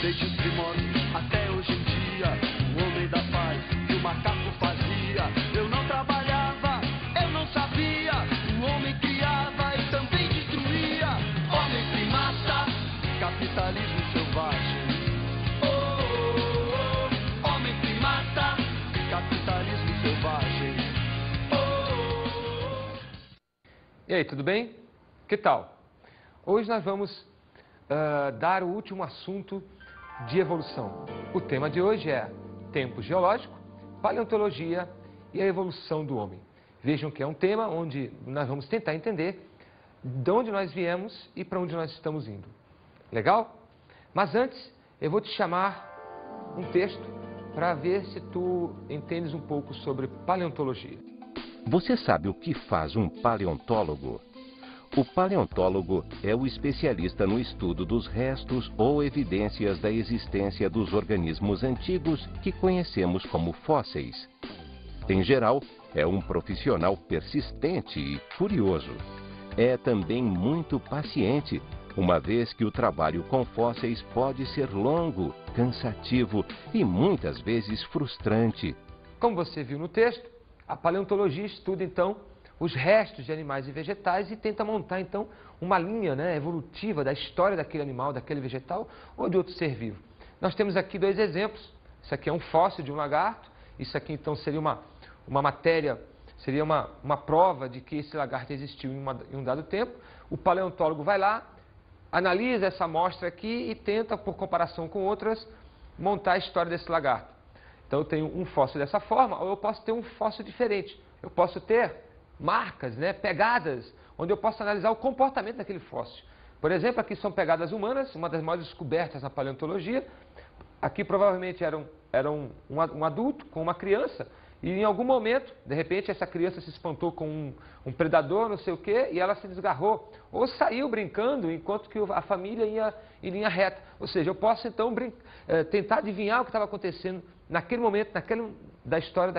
Desde os primórdios até hoje em dia, o homem da paz que o macaco fazia. Eu não trabalhava, eu não sabia. O homem criava e também destruía. Homem primata, capitalismo selvagem. Oh, oh, oh. Homem primata, capitalismo selvagem. Oh, oh. E aí, tudo bem? Que tal? Hoje nós vamos dar o último assunto de evolução. O tema de hoje é tempo geológico, paleontologia e a evolução do homem. Vejam que é um tema onde nós vamos tentar entender de onde nós viemos e para onde nós estamos indo. Legal? Mas antes, eu vou te chamar um texto para ver se tu entendes um pouco sobre paleontologia. Você sabe o que faz um paleontólogo? O paleontólogo é o especialista no estudo dos restos ou evidências da existência dos organismos antigos que conhecemos como fósseis. Em geral, é um profissional persistente e curioso. É também muito paciente, uma vez que o trabalho com fósseis pode ser longo, cansativo e muitas vezes frustrante. Como você viu no texto, a paleontologia estuda então os restos de animais e vegetais e tenta montar então uma linha evolutiva da história daquele animal, daquele vegetal ou de outro ser vivo. Nós temos aqui dois exemplos. Isso aqui é um fóssil de um lagarto. Isso aqui então seria uma matéria, seria uma prova de que esse lagarto existiu em um dado tempo. O paleontólogo vai lá, analisa essa amostra aqui e tenta, por comparação com outras, montar a história desse lagarto. Então eu tenho um fóssil dessa forma, ou eu posso ter um fóssil diferente. Eu posso ter marcas, pegadas, onde eu posso analisar o comportamento daquele fóssil. Por exemplo, aqui são pegadas humanas, uma das maiores descobertas na paleontologia. Aqui provavelmente era um adulto com uma criança, e em algum momento, de repente, essa criança se espantou com um predador, não sei o quê, e ela se desgarrou, ou saiu brincando, enquanto que a família ia em linha reta. Ou seja, eu posso então tentar adivinhar o que estava acontecendo naquele momento, da história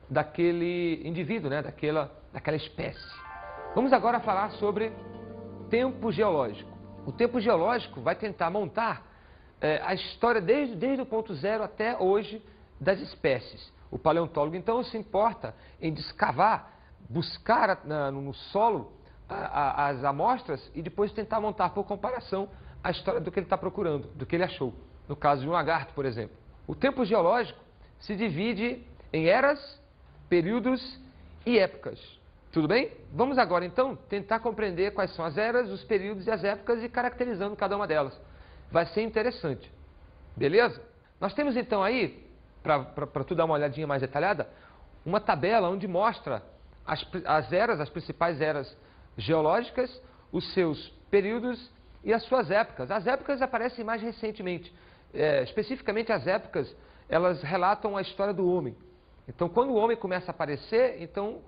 daquele indivíduo, daquela espécie. Vamos agora falar sobre tempo geológico. O tempo geológico vai tentar montar a história desde o ponto zero até hoje das espécies. O paleontólogo, então, se importa em descavar, buscar no solo as amostras e depois tentar montar, por comparação, a história do que ele está procurando, do que ele achou. No caso de um lagarto, por exemplo. O tempo geológico se divide em eras, períodos e épocas. Tudo bem? Vamos agora, então, tentar compreender quais são as eras, os períodos e as épocas e caracterizando cada uma delas. Vai ser interessante. Beleza? Nós temos, então, aí, para tu dar uma olhadinha mais detalhada, uma tabela onde mostra as eras, as principais eras geológicas, os seus períodos e as suas épocas. As épocas aparecem mais recentemente. Especificamente as épocas, elas relatam a história do homem. Então, quando o homem começa a aparecer, então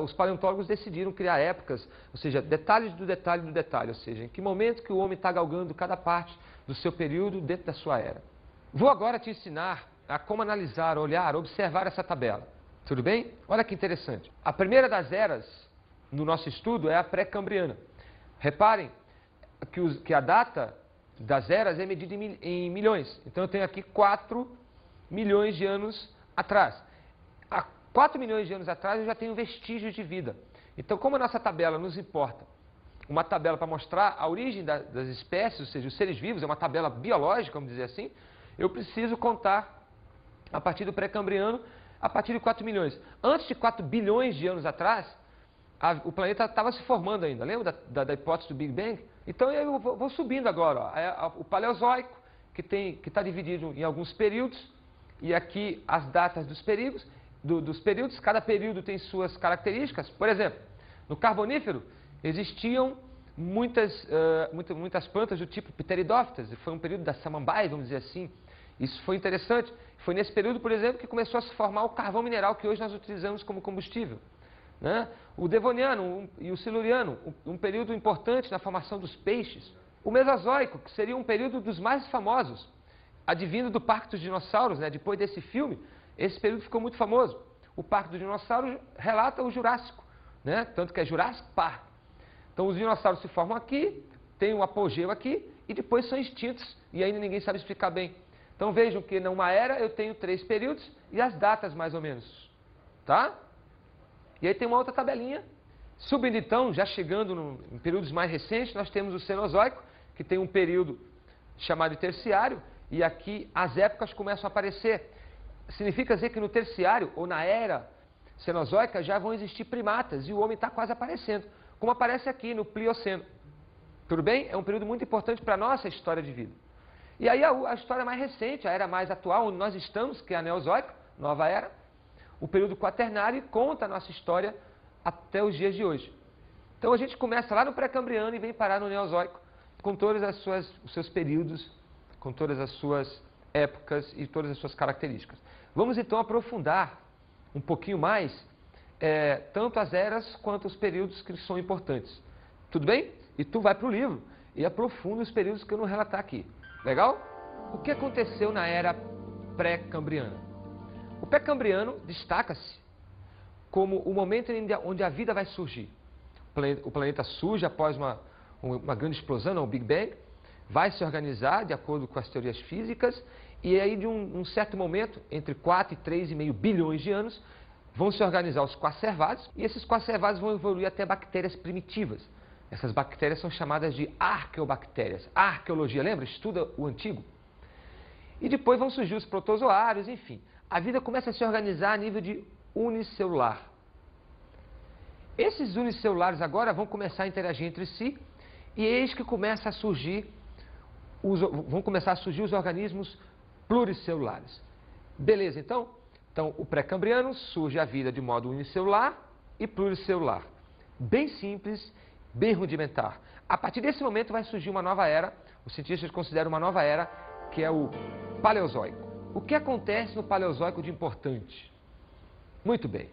os paleontólogos decidiram criar épocas, ou seja, detalhes do detalhe do detalhe, ou seja, em que momento que o homem está galgando cada parte do seu período dentro da sua era. Vou agora te ensinar a como analisar, olhar, observar essa tabela. Tudo bem? Olha que interessante. A primeira das eras no nosso estudo é a pré-cambriana. Reparem que a data das eras é medida em milhões. Então, eu tenho aqui 4 milhões de anos atrás. Há 4 milhões de anos atrás eu já tenho vestígios de vida. Então, como a nossa tabela nos importa, uma tabela para mostrar a origem das espécies, ou seja, os seres vivos, é uma tabela biológica, vamos dizer assim, eu preciso contar a partir do pré-cambriano, a partir de 4 milhões. Antes de 4 bilhões de anos atrás, o planeta estava se formando ainda. Lembra da hipótese do Big Bang? Então eu vou subindo agora. Ó. O Paleozoico, que está dividido em alguns períodos, e aqui as datas dos períodos. Cada período tem suas características. Por exemplo, no Carbonífero existiam muitas plantas do tipo Pteridófitas. Foi um período da Samambaia, vamos dizer assim. Isso foi interessante. Foi nesse período, por exemplo, que começou a se formar o carvão mineral que hoje nós utilizamos como combustível. O Devoniano e o Siluriano, um período importante na formação dos peixes. O Mesozoico, que seria um período dos mais famosos, advindo do Parque dos Dinossauros, né? Depois desse filme, esse período ficou muito famoso. O Parque dos Dinossauros relata o Jurássico, né? Tanto que é Jurassic Park. Então os dinossauros se formam aqui, tem um apogeu aqui e depois são extintos e ainda ninguém sabe explicar bem. Então vejam que numa era eu tenho 3 períodos e as datas mais ou menos, tá? E aí tem uma outra tabelinha. Subindo então, já chegando em períodos mais recentes, nós temos o Cenozoico, que tem um período chamado de terciário, e aqui as épocas começam a aparecer. Significa dizer que no terciário, ou na era cenozoica, já vão existir primatas, e o homem está quase aparecendo, como aparece aqui no Plioceno. Tudo bem? É um período muito importante para a nossa história de vida. E aí a história mais recente, a era mais atual, onde nós estamos, que é a Neozoica, nova era, o período quaternário, conta a nossa história até os dias de hoje. Então a gente começa lá no pré-cambriano e vem parar no Neozoico, com todos os seus períodos, com todas as suas épocas e todas as suas características. Vamos então aprofundar um pouquinho mais, tanto as eras quanto os períodos que são importantes. Tudo bem? E tu vai para o livro e aprofunda os períodos que eu não relatar aqui. Legal? O que aconteceu na era pré-cambriana? O pré-cambriano destaca-se como o momento onde a vida vai surgir. O planeta surge após uma grande explosão, o Big Bang, vai se organizar de acordo com as teorias físicas, e aí de um certo momento, entre 4 e 3,5 bilhões de anos, vão se organizar os coacervados, e esses coacervados vão evoluir até bactérias primitivas. Essas bactérias são chamadas de arqueobactérias. A arqueologia, lembra? Estuda o antigo. E depois vão surgir os protozoários, enfim. A vida começa a se organizar a nível de unicelular. Esses unicelulares agora vão começar a interagir entre si, e eis que começa a surgir vão começar a surgir os organismos pluricelulares. Beleza, então? Então, o pré-cambriano surge a vida de modo unicelular e pluricelular. Bem simples, bem rudimentar. A partir desse momento vai surgir uma nova era, os cientistas consideram uma nova era, que é o Paleozoico. O que acontece no Paleozoico de importante? Muito bem.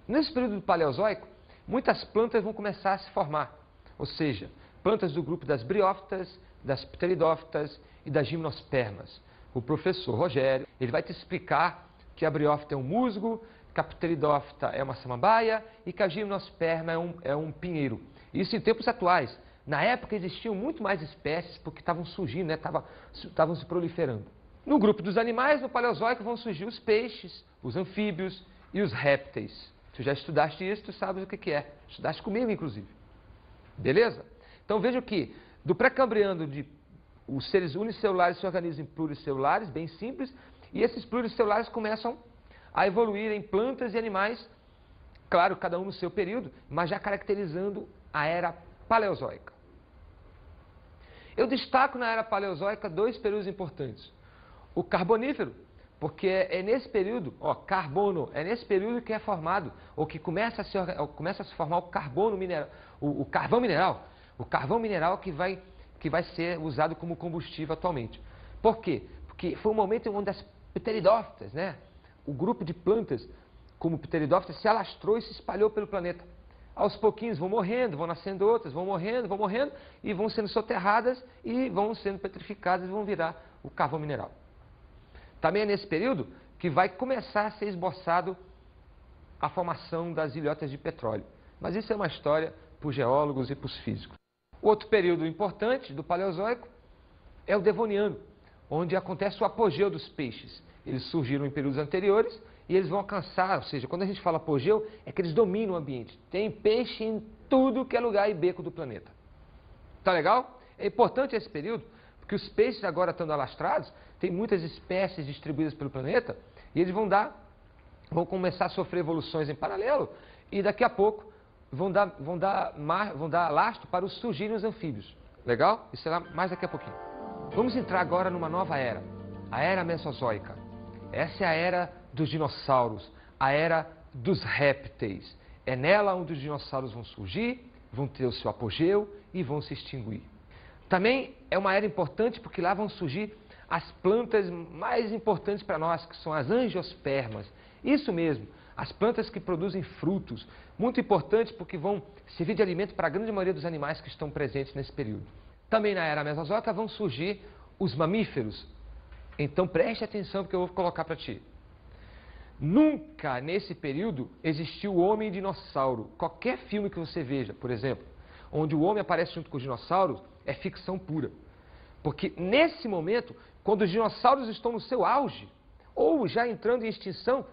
Nesse período do Paleozoico, muitas plantas vão começar a se formar. Ou seja, plantas do grupo das briófitas, das pteridófitas e das gimnospermas. O professor Rogério, ele vai te explicar que a briófita é um musgo, que a pteridófita é uma samambaia e que a gimnosperma é um pinheiro. Isso em tempos atuais. Na época existiam muito mais espécies porque estavam surgindo, né? Estavam se proliferando. No grupo dos animais, no Paleozoico, vão surgir os peixes, os anfíbios e os répteis. Tu já estudaste isso, tu sabes o que é. Estudaste comigo, inclusive. Beleza? Então veja que do pré-cambriano, os seres unicelulares se organizam em pluricelulares, bem simples, e esses pluricelulares começam a evoluir em plantas e animais, claro, cada um no seu período, mas já caracterizando a era paleozoica. Eu destaco na era paleozoica 2 períodos importantes. O carbonífero, porque é nesse período, carbono, é nesse período que é formado, ou que começa a se formar o carbono mineral, o carvão mineral. O carvão mineral que vai ser usado como combustível atualmente. Por quê? Porque foi um momento onde as pteridófitas, né, o grupo de plantas como pteridófitas se alastrou e se espalhou pelo planeta. Aos pouquinhos vão morrendo, vão nascendo outras, vão morrendo, e vão sendo soterradas e vão sendo petrificadas e vão virar o carvão mineral. Também é nesse período que vai começar a ser esboçado a formação das ilhotas de petróleo. Mas isso é uma história para os geólogos e para os físicos. Outro período importante do Paleozoico é o Devoniano, onde acontece o apogeu dos peixes. Eles surgiram em períodos anteriores e eles vão alcançar, ou seja, quando a gente fala apogeu, é que eles dominam o ambiente. Tem peixe em tudo que é lugar e beco do planeta. Tá legal? É importante esse período, porque os peixes agora estando alastrados, tem muitas espécies distribuídas pelo planeta, e eles vão começar a sofrer evoluções em paralelo, e daqui a pouco vão dar lastro para os surgirem os anfíbios. Legal? Isso será mais daqui a pouquinho. Vamos entrar agora numa nova era, a era mesozoica. Essa é a era dos dinossauros, a era dos répteis. É nela onde os dinossauros vão surgir, vão ter o seu apogeu e vão se extinguir. Também é uma era importante porque lá vão surgir as plantas mais importantes para nós, que são as angiospermas. Isso mesmo, as plantas que produzem frutos, muito importantes porque vão servir de alimento para a grande maioria dos animais que estão presentes nesse período. Também na era mesozoica vão surgir os mamíferos. Então preste atenção porque eu vou colocar para ti. Nunca nesse período existiu o homem dinossauro. Qualquer filme que você veja, por exemplo, onde o homem aparece junto com os dinossauros, é ficção pura. Porque nesse momento, quando os dinossauros estão no seu auge, ou já entrando em extinção,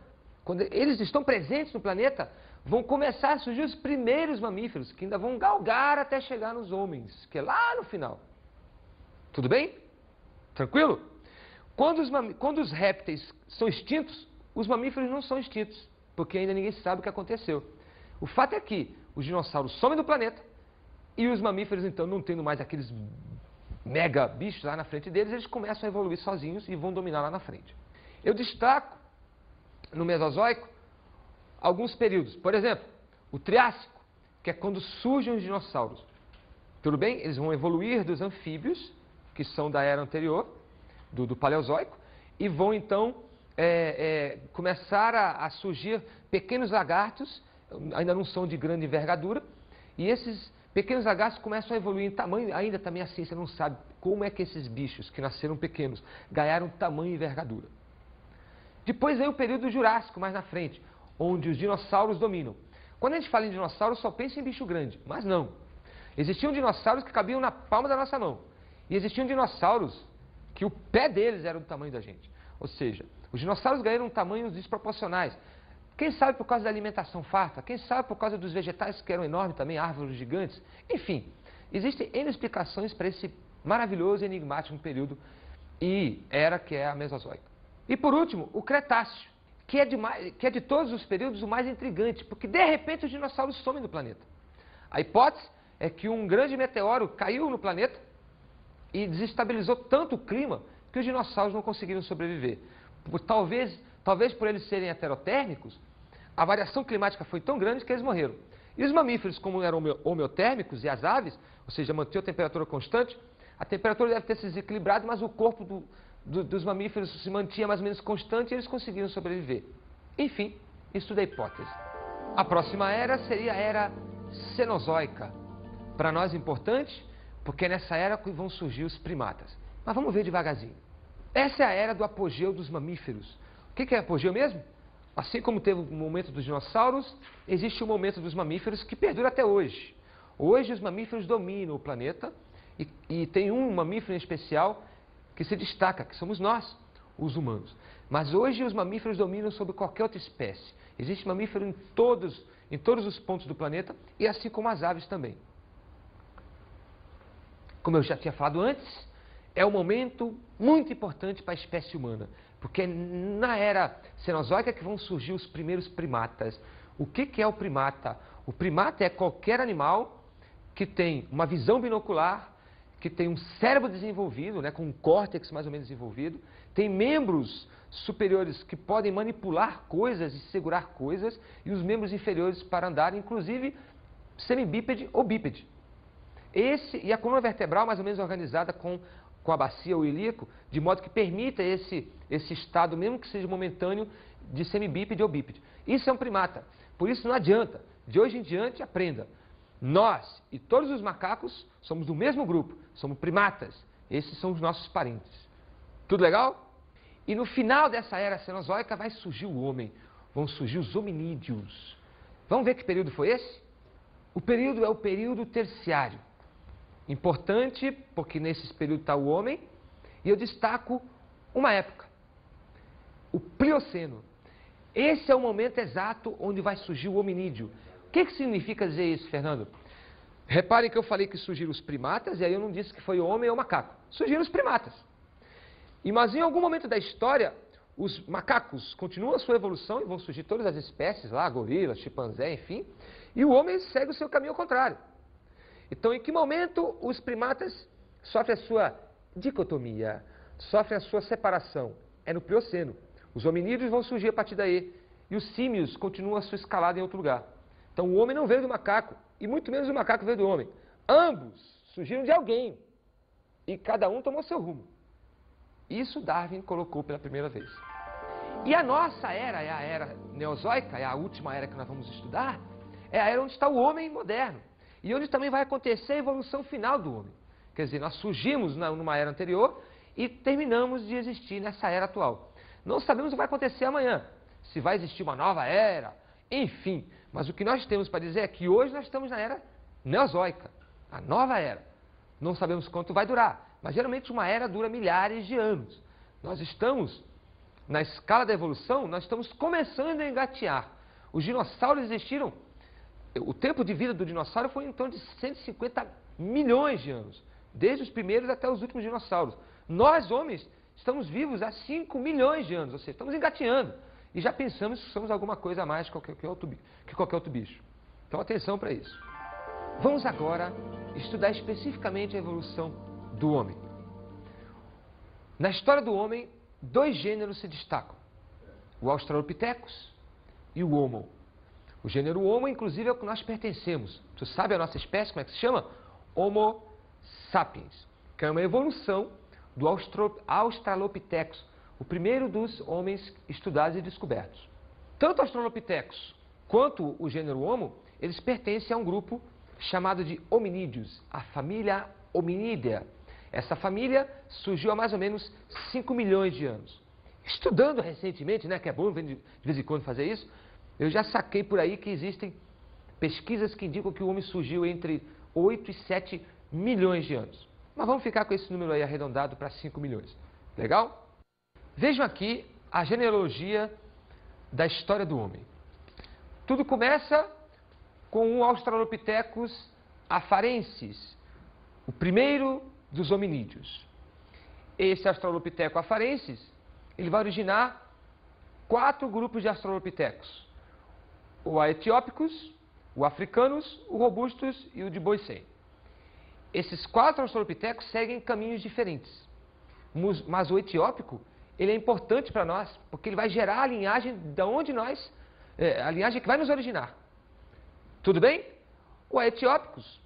quando eles estão presentes no planeta, vão começar a surgir os primeiros mamíferos, que ainda vão galgar até chegar nos homens, que é lá no final. Tudo bem? Tranquilo? Quando os répteis são extintos, os mamíferos não são extintos, porque ainda ninguém sabe o que aconteceu. O fato é que os dinossauros somem do planeta, e os mamíferos, então, não tendo mais aqueles mega bichos lá na frente deles, eles começam a evoluir sozinhos e vão dominar lá na frente. Eu destaco, no Mesozoico, alguns períodos. Por exemplo, o Triássico, que é quando surgem os dinossauros. Tudo bem? Eles vão evoluir dos anfíbios, que são da era anterior, do Paleozoico, e vão, então, começar a surgir pequenos lagartos, ainda não são de grande envergadura, e esses pequenos lagartos começam a evoluir em tamanho, ainda também a ciência não sabe como é que esses bichos, que nasceram pequenos, ganharam tamanho e envergadura. Depois vem o período Jurássico, mais na frente, onde os dinossauros dominam. Quando a gente fala em dinossauro, só pensa em bicho grande, mas não. Existiam dinossauros que cabiam na palma da nossa mão. E existiam dinossauros que o pé deles era do tamanho da gente. Ou seja, os dinossauros ganharam tamanhos desproporcionais. Quem sabe por causa da alimentação farta, quem sabe por causa dos vegetais que eram enormes também, árvores gigantes. Enfim, existem N explicações para esse maravilhoso e enigmático período e era que é a Mesozoica. E por último, o Cretáceo, que é de todos os períodos o mais intrigante, porque de repente os dinossauros somem do planeta. A hipótese é que um grande meteoro caiu no planeta e desestabilizou tanto o clima que os dinossauros não conseguiram sobreviver. Talvez por eles serem heterotérmicos, a variação climática foi tão grande que eles morreram. E os mamíferos, como eram homeotérmicos, e as aves, ou seja, mantinham a temperatura constante, a temperatura deve ter se desequilibrado, mas o corpo dos mamíferos se mantinha mais ou menos constante e eles conseguiram sobreviver. Enfim, isso tudo é hipótese. A próxima era seria a era Cenozoica. Para nós importante, porque é nessa era que vão surgir os primatas. Mas vamos ver devagarzinho. Essa é a era do apogeu dos mamíferos. O que é apogeu mesmo? Assim como teve o momento dos dinossauros, existe o momento dos mamíferos que perdura até hoje. Hoje os mamíferos dominam o planeta e tem um mamífero em especial que se destaca, que somos nós, os humanos. Mas hoje os mamíferos dominam sobre qualquer outra espécie. Existe mamífero em todos os pontos do planeta e assim como as aves também. Como eu já tinha falado antes, é um momento muito importante para a espécie humana, porque é na era Cenozoica que vão surgir os primeiros primatas. O que é o primata? O primata é qualquer animal que tem uma visão binocular, que tem um cérebro desenvolvido, né, com um córtex mais ou menos desenvolvido, tem membros superiores que podem manipular coisas e segurar coisas, e os membros inferiores para andar, inclusive semibípede ou bípede. E a coluna vertebral mais ou menos organizada com a bacia ou ilíaco, de modo que permita esse estado, mesmo que seja momentâneo, de semibípede ou bípede. Isso é um primata. Por isso não adianta. De hoje em diante, aprenda. Nós e todos os macacos somos do mesmo grupo, somos primatas. Esses são os nossos parentes. Tudo legal? E no final dessa era cenozoica vai surgir o homem. Vão surgir os hominídeos. Vamos ver que período foi esse? O período é o período terciário. Importante, porque nesse período está o homem, e eu destaco uma época, o Plioceno. Esse é o momento exato onde vai surgir o hominídeo. O que significa dizer isso, Fernando? Reparem que eu falei que surgiram os primatas, e aí eu não disse que foi o homem ou o macaco. Surgiram os primatas. Mas em algum momento da história, os macacos continuam a sua evolução e vão surgir todas as espécies lá, gorila, chimpanzé, enfim, e o homem segue o seu caminho ao contrário. Então, em que momento os primatas sofrem a sua dicotomia, sofrem a sua separação? É no Plioceno. Os hominídeos vão surgir a partir daí, e os símios continuam a sua escalada em outro lugar. Então, o homem não veio do macaco, e muito menos o macaco veio do homem. Ambos surgiram de alguém, e cada um tomou seu rumo. Isso Darwin colocou pela primeira vez. E a nossa era, é a era neozoica, é a última era que nós vamos estudar, é a era onde está o homem moderno. E onde também vai acontecer a evolução final do homem. Quer dizer, nós surgimos numa era anterior e terminamos de existir nessa era atual. Não sabemos o que vai acontecer amanhã, se vai existir uma nova era, enfim. Mas o que nós temos para dizer é que hoje nós estamos na era neozoica, a nova era. Não sabemos quanto vai durar, mas geralmente uma era dura milhares de anos. Nós estamos, na escala da evolução, nós estamos começando a engatear. Os dinossauros existiram, o tempo de vida do dinossauro foi em torno de 150 milhões de anos, desde os primeiros até os últimos dinossauros. Nós, homens, estamos vivos há 5 milhões de anos, ou seja, estamos engateando. E já pensamos que somos alguma coisa a mais que qualquer outro bicho. Então, atenção para isso. Vamos agora estudar especificamente a evolução do homem. Na história do homem, 2 gêneros se destacam. O Australopithecus e o Homo. O gênero Homo, inclusive, é o que nós pertencemos. Tu sabe a nossa espécie, como é que se chama? Homo sapiens, que é uma evolução do Australopithecus, o primeiro dos homens estudados e descobertos. Tanto o Australopithecus quanto o gênero Homo, eles pertencem a um grupo chamado de hominídeos, a família Hominidea. Essa família surgiu há mais ou menos 5 milhões de anos. Estudando recentemente, né, que é bom de vez em quando fazer isso, eu já saquei por aí que existem pesquisas que indicam que o homem surgiu entre 8 e 7 milhões de anos. Mas vamos ficar com esse número aí arredondado para 5 milhões. Legal? Vejam aqui a genealogia da história do homem. Tudo começa com o Australopithecus afarensis, o primeiro dos hominídeos. Esse Australopithecus afarensis, ele vai originar 4 grupos de Australopithecus. O Aethiopicus, o Africanus, o Robustus e o de Boisei. Esses 4 Australopithecus seguem caminhos diferentes. Mas o Etiópico, ele é importante para nós, porque ele vai gerar a linhagem da onde a linhagem que vai nos originar. Tudo bem? O Aethiopicus,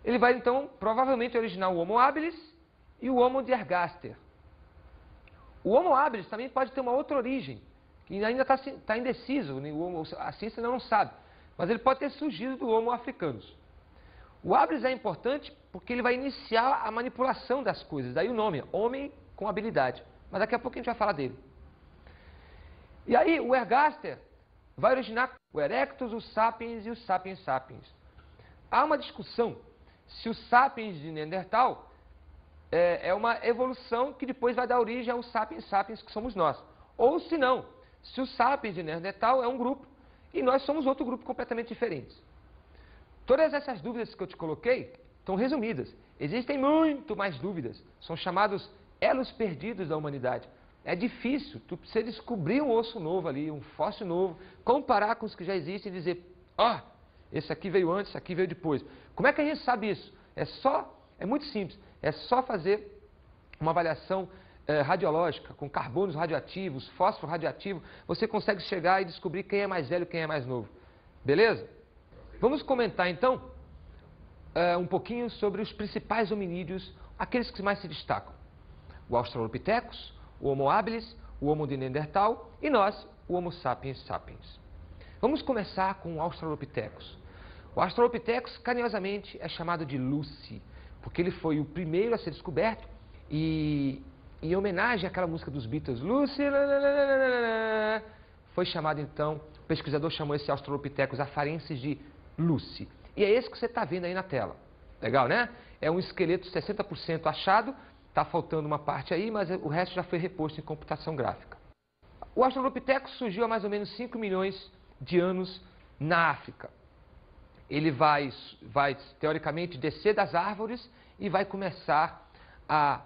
ele vai então provavelmente originar o Homo habilis e o Homo de ergaster. O Homo habilis também pode ter uma outra origem, que ainda está indeciso, a ciência ainda não sabe, mas ele pode ter surgido do Homo africanus. O habilis é importante porque ele vai iniciar a manipulação das coisas, daí o nome, homem com habilidade. Mas daqui a pouco a gente vai falar dele. E aí o ergaster vai originar o erectus, o sapiens e o sapiens sapiens. Há uma discussão se o sapiens de Neandertal é uma evolução que depois vai dar origem ao sapiens sapiens que somos nós. Ou se não, se o sapiens de Neandertal é um grupo e nós somos outro grupo completamente diferente. Todas essas dúvidas que eu te coloquei estão resumidas. Existem muito mais dúvidas. São chamados elos perdidos da humanidade. É difícil, tu precisa descobrir um osso novo ali, um fóssil novo, comparar com os que já existem e dizer, esse aqui veio antes, esse aqui veio depois. Como é que a gente sabe isso? É muito simples, é só fazer uma avaliação radiológica, com carbonos radioativos, fósforo radioativo, você consegue chegar e descobrir quem é mais velho e quem é mais novo. Beleza? Vamos comentar então um pouquinho sobre os principais hominídeos, aqueles que mais se destacam. O Australopithecus, o Homo habilis, o Homo de Neandertal e nós, o Homo sapiens sapiens. Vamos começar com o Australopithecus. O Australopithecus, carinhosamente, é chamado de Lucy, porque ele foi o primeiro a ser descoberto e, em homenagem àquela música dos Beatles, Lucy, foi chamado então, o pesquisador chamou esse Australopithecus afarensis de Lucy. E é esse que você está vendo aí na tela. Legal, né? É um esqueleto 60% achado, está faltando uma parte aí, mas o resto já foi reposto em computação gráfica. O Australopithecus surgiu há mais ou menos 5 milhões de anos na África. Ele vai teoricamente descer das árvores e vai começar a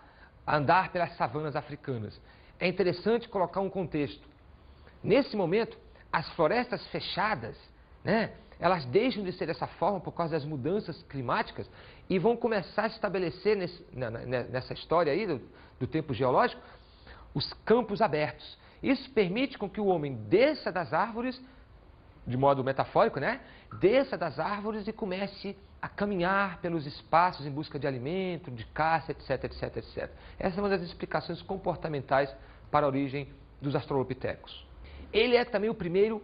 andar pelas savanas africanas. É interessante colocar um contexto. Nesse momento, as florestas fechadas, né, elas deixam de ser dessa forma por causa das mudanças climáticas e vão começar a estabelecer nessa história aí do tempo geológico os campos abertos. Isso permite com que o homem desça das árvores, de modo metafórico, né? Desça das árvores e comece a caminhar pelos espaços em busca de alimento, de caça, etc, etc, etc. Essa é uma das explicações comportamentais para a origem dos Australopithecus. Ele é também o primeiro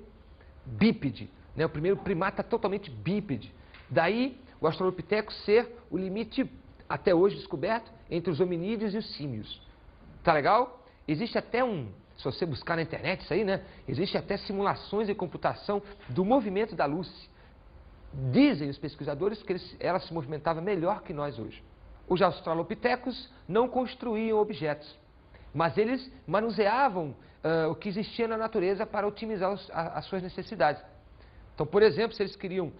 bípede, né? O primeiro primata totalmente bípede. Daí o Australopithecus ser o limite até hoje descoberto entre os hominídeos e os símios. Tá legal? Existe até se você buscar na internet isso aí, né? Existe até simulações de computação do movimento da luz. Dizem os pesquisadores que ela se movimentava melhor que nós hoje. Os australopitecos não construíam objetos, mas eles manuseavam o que existia na natureza para otimizar as suas necessidades. Então, por exemplo, se eles queriam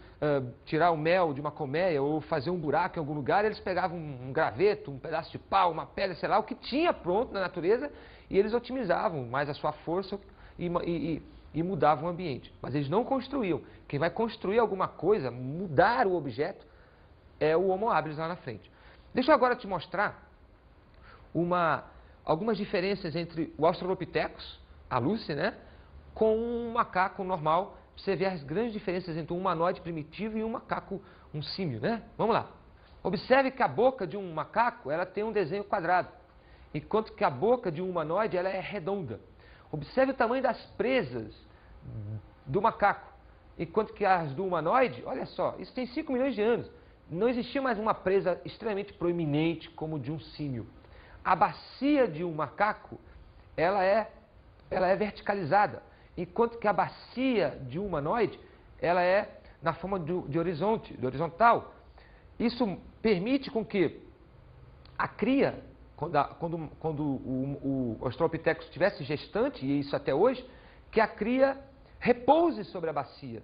tirar o mel de uma colmeia ou fazer um buraco em algum lugar, eles pegavam um graveto, um pedaço de pau, uma pedra, sei lá, o que tinha pronto na natureza, e eles otimizavam mais a sua força e mudavam o ambiente. Mas eles não construíam. Quem vai construir alguma coisa, mudar o objeto, é o Homo habilis lá na frente. Deixa eu agora te mostrar algumas diferenças entre o Australopithecus, a Lucy, né, com um macaco normal. Você vê as grandes diferenças entre um humanoide primitivo e um macaco, um símio, né? Vamos lá. Observe que a boca de um macaco, ela tem um desenho quadrado, enquanto que a boca de um humanoide, ela é redonda. Observe o tamanho das presas do macaco, enquanto que as do humanoide, olha só, isso tem 5 milhões de anos. Não existia mais uma presa extremamente proeminente como de um símio. A bacia de um macaco, ela é verticalizada, enquanto que a bacia de um humanoide, ela é na forma de horizontal. Isso permite com que a cria, quando o Australopithecus estivesse gestante, e isso até hoje, que a cria repouse sobre a bacia.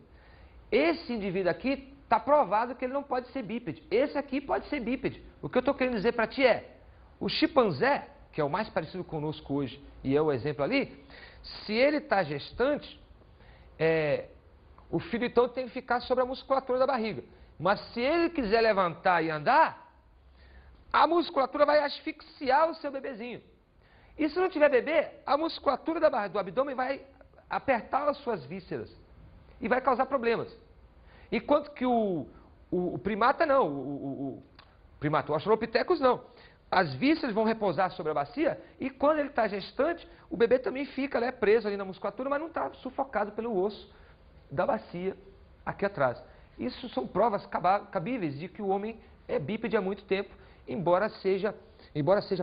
Esse indivíduo aqui, está provado que ele não pode ser bípede. Esse aqui pode ser bípede. O que eu estou querendo dizer para ti é, o chimpanzé, que é o mais parecido conosco hoje, e é o exemplo ali, se ele está gestante, o filho então tem que ficar sobre a musculatura da barriga. Mas se ele quiser levantar e andar, a musculatura vai asfixiar o seu bebezinho. E se não tiver bebê, a musculatura do abdômen vai apertar as suas vísceras e vai causar problemas. Enquanto que o primata não, o Australopithecus não. As vísceras vão repousar sobre a bacia e quando ele está gestante, o bebê também fica preso ali na musculatura, mas não está sufocado pelo osso da bacia aqui atrás. Isso são provas cabíveis de que o homem é bípede há muito tempo, embora seja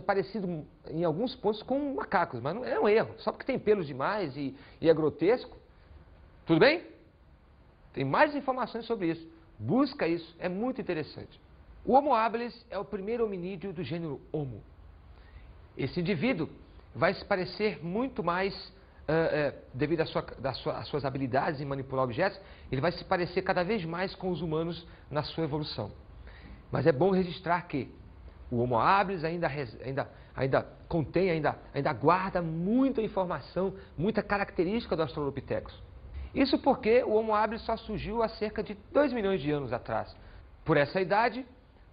parecido em alguns pontos com macacos, mas não é um erro. Só porque tem pelos demais e é grotesco. Tudo bem? Tem mais informações sobre isso. Busca isso, é muito interessante. O Homo habilis é o primeiro hominídeo do gênero Homo. Esse indivíduo vai se parecer muito mais, devido às suas habilidades em manipular objetos, ele vai se parecer cada vez mais com os humanos na sua evolução. Mas é bom registrar que o Homo habilis ainda guarda muita informação, muita característica do Australopithecus. Isso porque o Homo habilis só surgiu há cerca de 2 milhões de anos atrás. Por essa idade,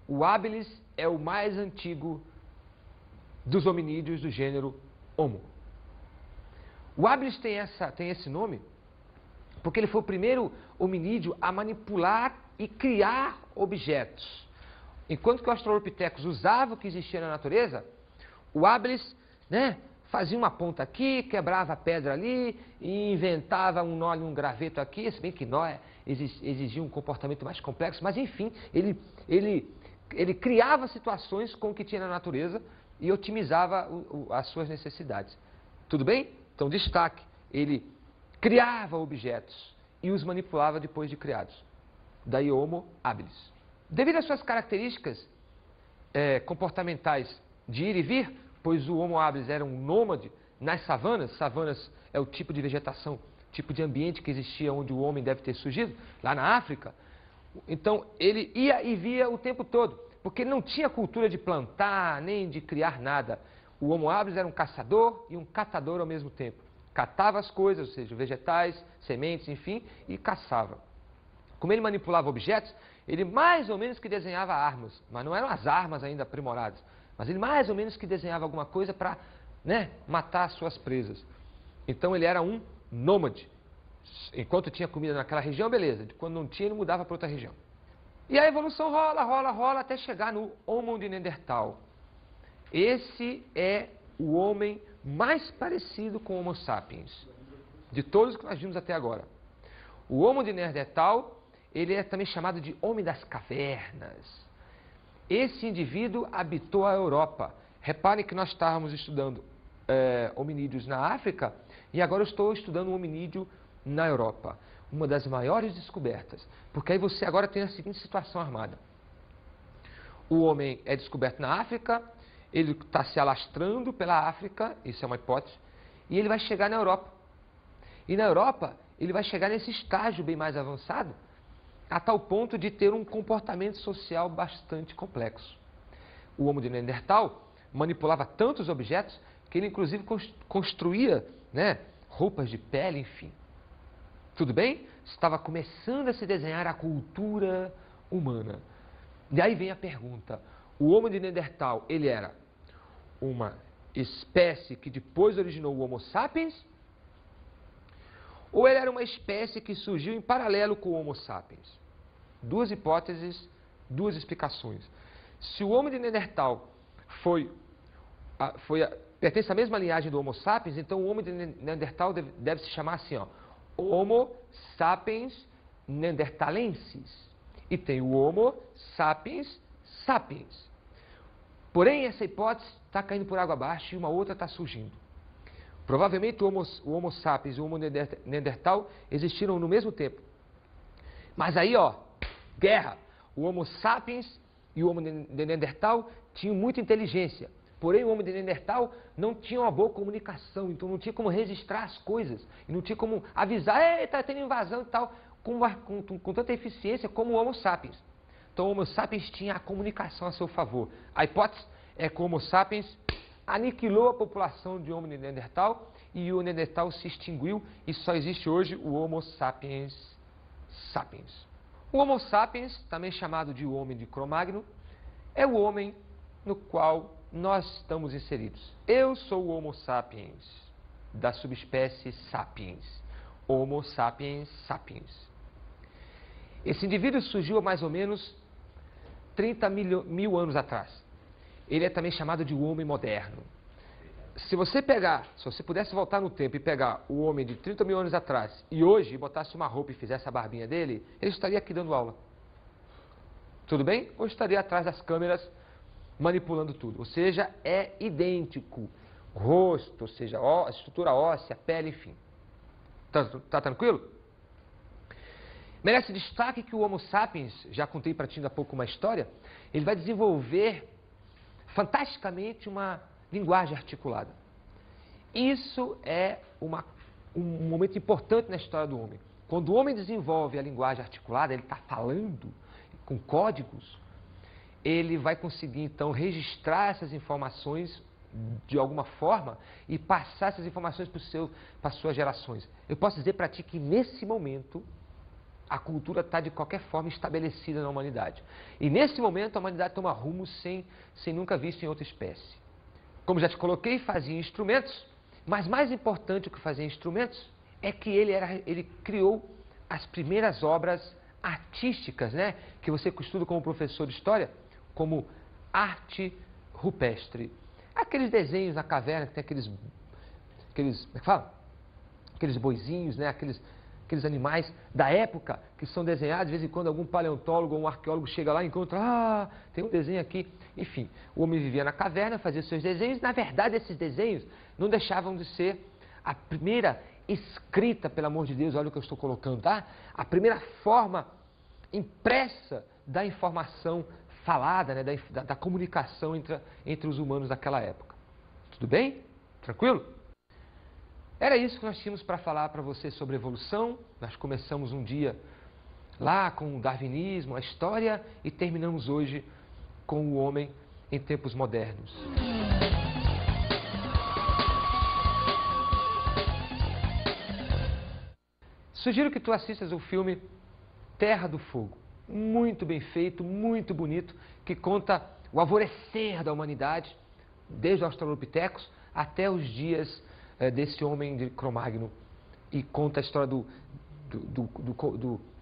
o habilis é o mais antigo dos hominídeos do gênero Homo. O habilis tem esse nome porque ele foi o primeiro hominídeo a manipular e criar objetos. Enquanto que o Australopithecus usava o que existia na natureza, o habilis, fazia uma ponta aqui, quebrava a pedra ali e inventava um nó e um graveto aqui, se bem que nó exigia um comportamento mais complexo, mas enfim, ele criava situações com o que tinha na natureza e otimizava as suas necessidades. Tudo bem? Então, destaque, ele criava objetos e os manipulava depois de criados. Daí Homo habilis. Devido às suas características comportamentais de ir e vir, pois o Homo habilis era um nômade nas savanas. Savanas é o tipo de vegetação, tipo de ambiente que existia onde o homem deve ter surgido, lá na África. Então, ele ia e via o tempo todo, porque ele não tinha cultura de plantar, nem de criar nada. O Homo habilis era um caçador e um catador ao mesmo tempo. Catava as coisas, ou seja, vegetais, sementes, enfim, e caçava. Como ele manipulava objetos, ele mais ou menos que desenhava armas, mas não eram as armas ainda aprimoradas, mas ele mais ou menos que desenhava alguma coisa para matar as suas presas. Então ele era um nômade. Enquanto tinha comida naquela região, beleza. Quando não tinha, ele mudava para outra região. E a evolução rola, até chegar no Homo de Neandertal. Esse é o homem mais parecido com o Homo sapiens, de todos que nós vimos até agora. O Homo de Neandertal, ele é também chamado de homem das cavernas. Esse indivíduo habitou a Europa. Reparem que nós estávamos estudando hominídeos na África e agora eu estou estudando um hominídeo na Europa. Uma das maiores descobertas. Porque aí você agora tem a seguinte situação armada. O homem é descoberto na África, ele está se alastrando pela África, isso é uma hipótese, e ele vai chegar na Europa. E na Europa, ele vai chegar nesse estágio bem mais avançado, a tal ponto de ter um comportamento social bastante complexo. O Homo de Neandertal manipulava tantos objetos que ele inclusive construía, né, roupas de pele, enfim. Tudo bem? Estava começando a se desenhar a cultura humana. E aí vem a pergunta, o Homo de Neandertal, ele era uma espécie que depois originou o Homo sapiens? Ou ele era uma espécie que surgiu em paralelo com o Homo sapiens? Duas hipóteses, duas explicações. Se o Homo de Neandertal pertence à mesma linhagem do Homo sapiens, então o Homo de Neandertal deve se chamar assim, ó, Homo sapiens neanderthalensis. E tem o Homo sapiens sapiens. Porém, essa hipótese está caindo por água abaixo e uma outra está surgindo. Provavelmente o Homo sapiens e o Homo neandertal existiram no mesmo tempo. Mas aí, ó, guerra. O Homo sapiens e o Homo neandertal tinham muita inteligência. Porém, o Homo de Neandertal não tinha uma boa comunicação, então não tinha como registrar as coisas. E não tinha como avisar, está tendo invasão e tal, com tanta eficiência como o Homo sapiens. Então, o Homo sapiens tinha a comunicação a seu favor. A hipótese é que o Homo sapiens aniquilou a população de Homo de Neandertal e o Neandertal se extinguiu e só existe hoje o Homo sapiens sapiens. O Homo sapiens, também chamado de homem de Cro-Magnon, é o homem no qual nós estamos inseridos. Eu sou o Homo sapiens, da subespécie sapiens. Homo sapiens sapiens. Esse indivíduo surgiu há mais ou menos 30 mil anos atrás. Ele é também chamado de homem moderno. Se você pudesse voltar no tempo e pegar o homem de 30 mil anos atrás e hoje botasse uma roupa e fizesse a barbinha dele, ele estaria aqui dando aula. Tudo bem? Ou estaria atrás das câmeras manipulando tudo. Ou seja, é idêntico. Rosto, ou seja, estrutura óssea, pele, enfim. Tá tranquilo? Merece destaque que o Homo sapiens, já contei para ti há pouco uma história, ele vai desenvolver fantasticamente uma linguagem articulada. Isso é um momento importante na história do homem. Quando o homem desenvolve a linguagem articulada, ele está falando com códigos, ele vai conseguir então registrar essas informações de alguma forma e passar essas informações para as suas gerações. Eu posso dizer para ti que nesse momento a cultura está de qualquer forma estabelecida na humanidade. E nesse momento a humanidade toma rumo sem nunca visto em outra espécie. Como já te coloquei, fazia instrumentos, mas mais importante do que fazer instrumentos é que ele criou as primeiras obras artísticas, né? Que você estuda como professor de história, como arte rupestre. Aqueles desenhos na caverna que tem aqueles como é que fala? Aqueles boizinhos, né? Aqueles animais da época que são desenhados, de vez em quando algum paleontólogo ou um arqueólogo chega lá e encontra, tem um desenho aqui. Enfim, o homem vivia na caverna, fazia seus desenhos. Na verdade, esses desenhos não deixavam de ser a primeira escrita, pelo amor de Deus, olha o que eu estou colocando, tá? A primeira forma impressa da informação falada, né? da comunicação entre os humanos daquela época. Tudo bem? Tranquilo? Era isso que nós tínhamos para falar para você sobre evolução. Nós começamos um dia lá com o darwinismo, a história, e terminamos hoje com o homem em tempos modernos. Sugiro que tu assistas o filme Terra do Fogo. Muito bem feito, muito bonito, que conta o alvorecer da humanidade, desde o Australopithecus até os dias desse homem de Cro-Magnon, e conta a história do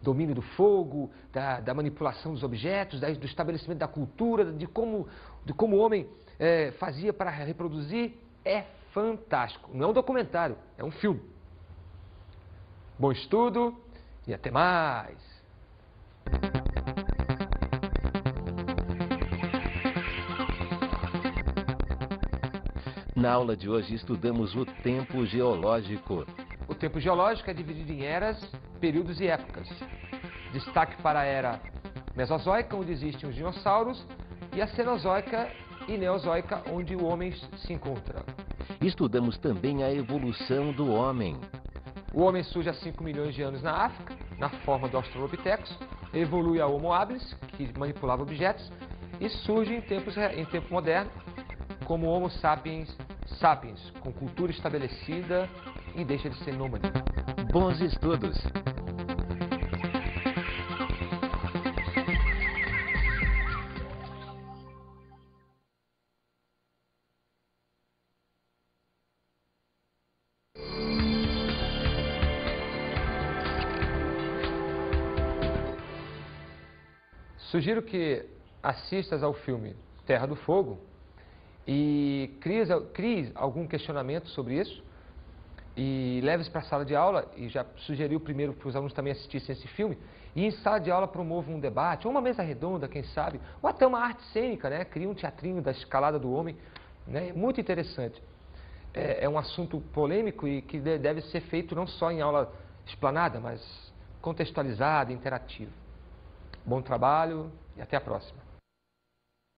domínio do fogo, da manipulação dos objetos, do estabelecimento da cultura, de como o homem fazia para reproduzir. É fantástico. Não é um documentário, é um filme. Bom estudo e até mais! Na aula de hoje estudamos o tempo geológico. O tempo geológico é dividido em eras, períodos e épocas. Destaque para a era Mesozoica, onde existem os dinossauros, e a Cenozoica e Neozoica, onde o homem se encontra. Estudamos também a evolução do homem. O homem surge há 5 milhões de anos na África, na forma do Australopithecus, evolui a Homo habilis, que manipulava objetos, e surge em tempo moderno como Homo sapiens sapiens, com cultura estabelecida e deixa de ser nômade. Bons estudos! Sugiro que assistas ao filme Terra do Fogo e cries algum questionamento sobre isso e leves para a sala de aula, e já sugeriu primeiro que os alunos também assistissem esse filme, e em sala de aula promova um debate, ou uma mesa redonda, quem sabe, ou até uma arte cênica, né? Cria um teatrinho da escalada do homem, né? Muito interessante. É um assunto polêmico e que deve ser feito não só em aula explanada, mas contextualizada, interativa. Bom trabalho e até a próxima.